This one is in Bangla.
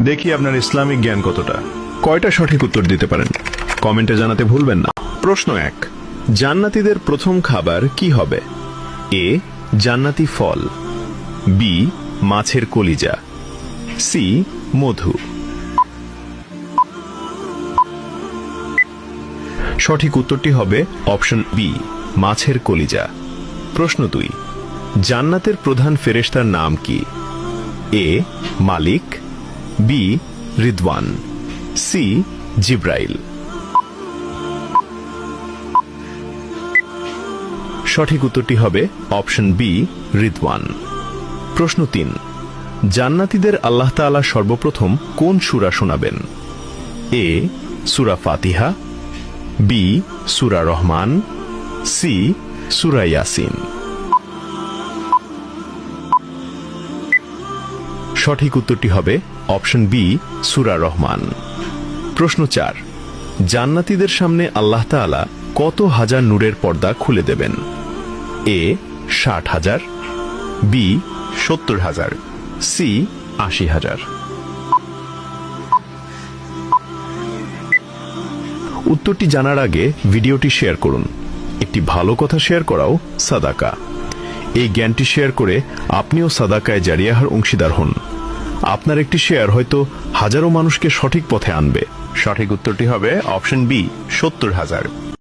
দেখি আপনার ইসলামিক জ্ঞান কতটা। কয়টা সঠিক উত্তর দিতে পারেন কমেন্টে জানাতে ভুলবেন না। প্রশ্ন 1, জান্নাতীদের প্রথম খাবার কি হবে? এ, জান্নাতি ফল, বি, মাছের কলিজা, সি, মধু। সঠিক উত্তরটি হবে অপশন বি, মাছের কলিজা। প্রশ্ন 2, জান্নাতের প্রধান ফেরেশতার নাম কি? এ, মালিক, বি, রিদওয়ান, সি, জিব্রাইল। সঠিক উত্তরটি হবে অপশন বি, রিদওয়ান। প্রশ্ন 3, জান্নাতীদের আল্লাহ তাআলা সর্বপ্রথম কোন সূরা শোনাবেন? এ, সূরা ফাতিহা, বি, সূরা রহমান, সি, সূরা ইয়াসিন। সঠিক উত্তরটি হবে অপশন বি, সূরা রহমান। প্রশ্ন 4, জান্নাতীদের সামনে আল্লাহ তাআলা কত হাজার নূরের পর্দা খুলে দেবেন? এ, 60,000, বি, 70,000, সি, 80,000। উত্তরটি জানার আগে ভিডিওটি শেয়ার করুন। একটি ভালো কথা শেয়ার করাও সাদাকা। এই জ্ঞানটি শেয়ার করে আপনিও সাদাকায়ে জারিয়াহর অংশীদার হন। আপনার একটি শেয়ার হয়তো হাজারো মানুষকে সঠিক পথে আনবে। সঠিক উত্তরটি হবে অপশন বি, 70,000।